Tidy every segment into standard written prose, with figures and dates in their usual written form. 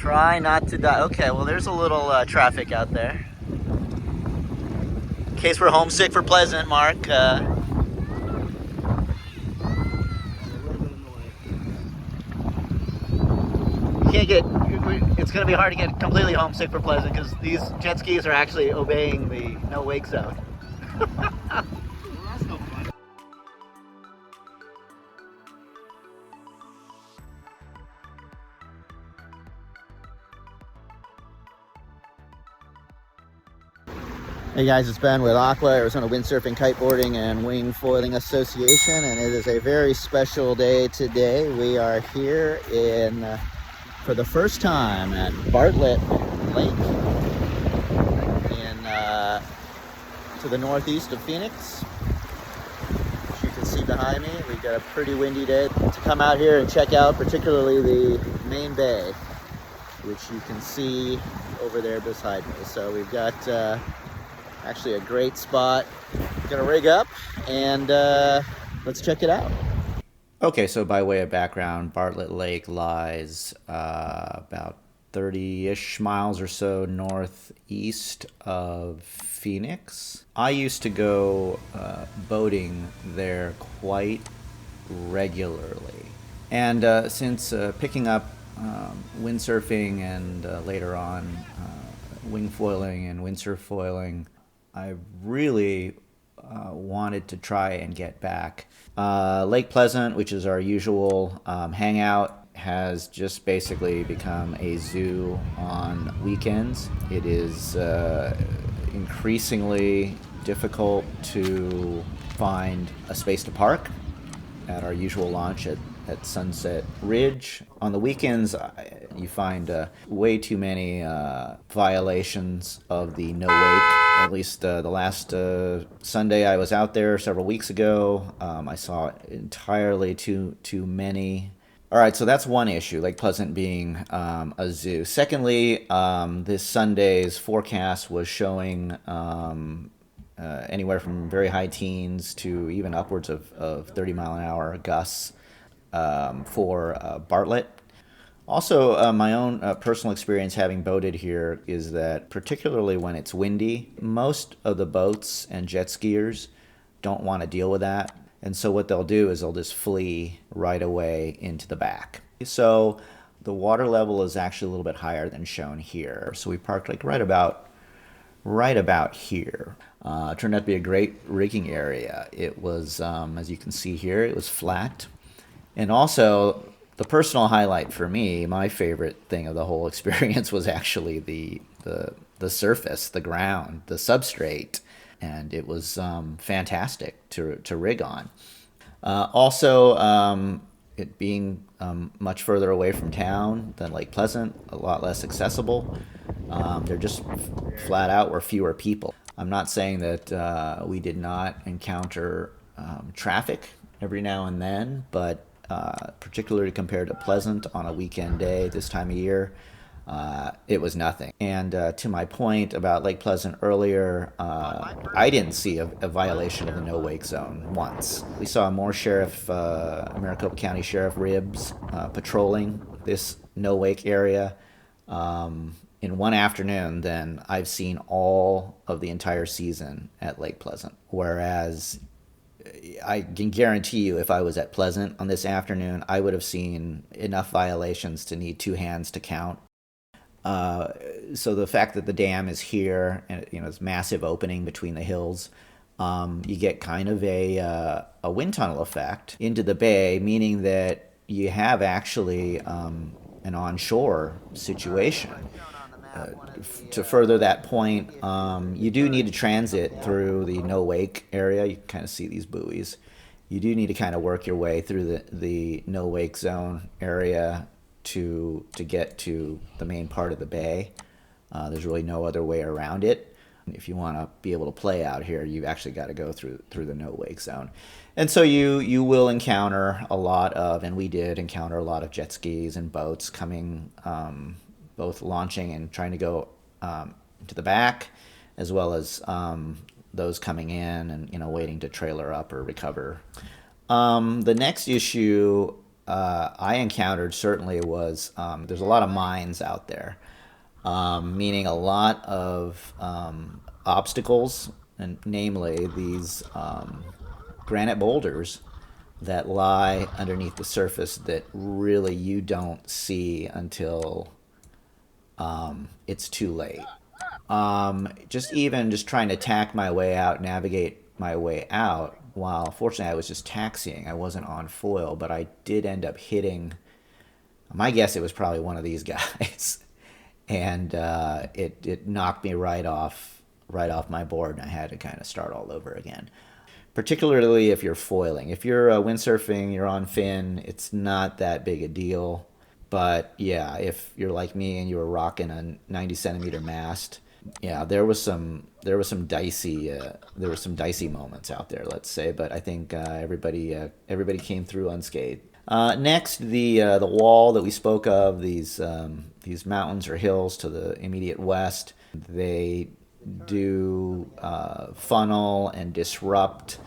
Try not to die. Okay, well, there's a little traffic out there. In case we're homesick for Pleasant, Mark. You can't get. It's going to be hard to get completely homesick for Pleasant because these jet skis are actually obeying the no wake zone. Hey guys, it's Ben with AWKWA, Arizona Windsurfing, Kiteboarding, and Wingfoiling Association, and it is a very special day today. We are here for the first time at Bartlett Lake to the northeast of Phoenix. As you can see behind me, we've got a pretty windy day to come out here and check out, particularly the main bay, which you can see over there beside me. So we've got actually a great spot. Gonna rig up and let's check it out. Okay, so by way of background, Bartlett Lake lies about 30-ish miles or so northeast of Phoenix. I used to go boating there quite regularly. And since picking up windsurfing and later on wingfoiling and windsurf foiling, I really wanted to try and get back. Lake Pleasant, which is our usual hangout, has just basically become a zoo on weekends. It is increasingly difficult to find a space to park at our usual launch at Sunset Ridge. On the weekends, you find way too many violations of the no wake. At least the last Sunday I was out there several weeks ago, I saw entirely too many. All right, so that's one issue, Lake Pleasant being a zoo. Secondly, this Sunday's forecast was showing anywhere from very high teens to even upwards of 30-mile-an-hour gusts for Bartlett. Also, my own personal experience having boated here is that particularly when it's windy, most of the boats and jet skiers don't want to deal with that. And so what they'll do is they'll just flee right away into the back. So the water level is actually a little bit higher than shown here. So we parked like right about here. Turned out to be a great rigging area. It was, as you can see here, it was flat. And also, the personal highlight for me, my favorite thing of the whole experience was actually the surface, the ground, the substrate, and it was fantastic to rig on. Also, it being much further away from town than Lake Pleasant, a lot less accessible. There just flat out were fewer people. I'm not saying that we did not encounter traffic every now and then, but particularly compared to Pleasant on a weekend day this time of year, it was nothing. And to my point about Lake Pleasant earlier, I didn't see a violation of the no wake zone once. We saw more Maricopa County Sheriff Ribs patrolling this no wake area in one afternoon than I've seen all of the entire season at Lake Pleasant. Whereas I can guarantee you if I was at Pleasant on this afternoon, I would have seen enough violations to need two hands to count. So the fact that the dam is here and this massive opening between the hills, you get kind of a wind tunnel effect into the bay, meaning that you have actually an onshore situation. To further that point, you do need to transit through the no wake area. You can kind of see these buoys. You do need to kind of work your way through the no wake zone area to get to the main part of the bay. There's really no other way around it. If you want to be able to play out here, you've actually got to go through the no wake zone. And so you will encounter a lot of, and we did encounter a lot of jet skis and boats coming, both launching and trying to go to the back, as well as those coming in and waiting to trailer up or recover. The next issue I encountered certainly was there's a lot of mines out there, meaning a lot of obstacles, and namely these granite boulders that lie underneath the surface that really you don't see until it's too late. Just trying to tack my way out, navigate my way out. While fortunately I was just taxiing, I wasn't on foil, but I did end up hitting. My guess it was probably one of these guys, and it knocked me right off my board, and I had to kind of start all over again. Particularly if you're foiling. If you're windsurfing, you're on fin, it's not that big a deal. But yeah, if you're like me and you were rocking a 90 centimeter mast, yeah, there was some dicey moments out there, let's say. But I think everybody came through unscathed. Next, the wall that we spoke of, these mountains or hills to the immediate west, they do funnel and disrupt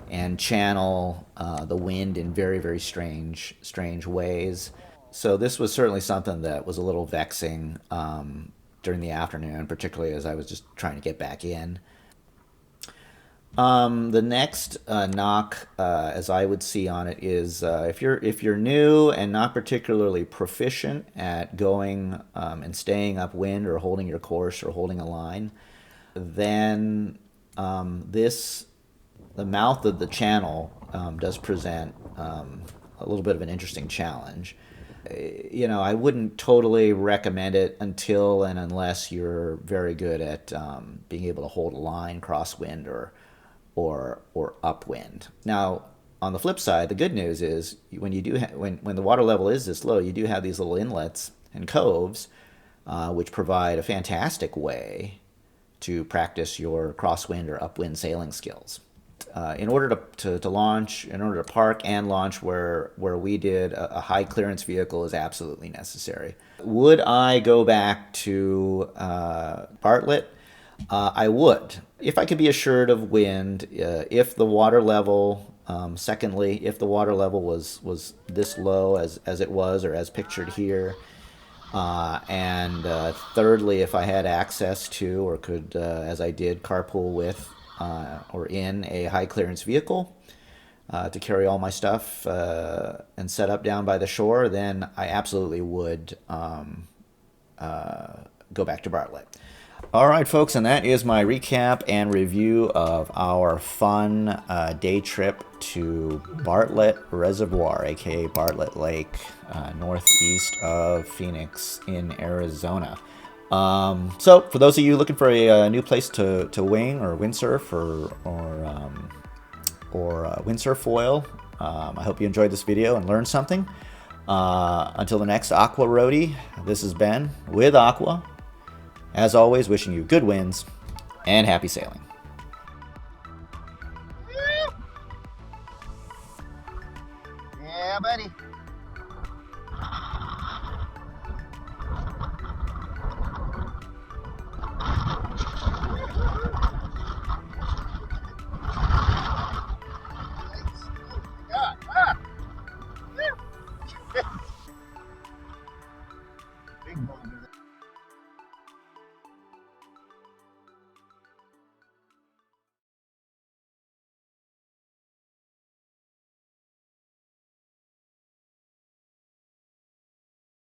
and channel the wind in very, very strange ways. So this was certainly something that was a little vexing during the afternoon, particularly as I was just trying to get back in. The next knock, as I would see on it, is if you're new and not particularly proficient at going and staying upwind or holding your course or holding a line, then the mouth of the channel does present a little bit of an interesting challenge. I wouldn't totally recommend it until and unless you're very good at being able to hold a line crosswind or upwind. Now, on the flip side, the good news is when you do when the water level is this low, you do have these little inlets and coves, which provide a fantastic way to practice your crosswind or upwind sailing skills. In order to launch, in order to park and launch where we did, a high clearance vehicle is absolutely necessary. Would I go back to Bartlett? I would, if I could be assured of wind. If the water level, secondly, if the water level was this low as it was or as pictured here, and thirdly, if I had access to or could, as I did, carpool with or in a high clearance vehicle to carry all my stuff and set up down by the shore, then I absolutely would go back to Bartlett. All right, folks, and that is my recap and review of our fun day trip to Bartlett Reservoir, aka Bartlett Lake, northeast of Phoenix in Arizona. So for those of you looking for a new place to wing or windsurf or windsurf foil, I hope you enjoyed this video and learned something. Until the next AWKWA Roadie, this has been with AWKWA. As always, wishing you good winds and happy sailing. Yeah, buddy. Big boulder there.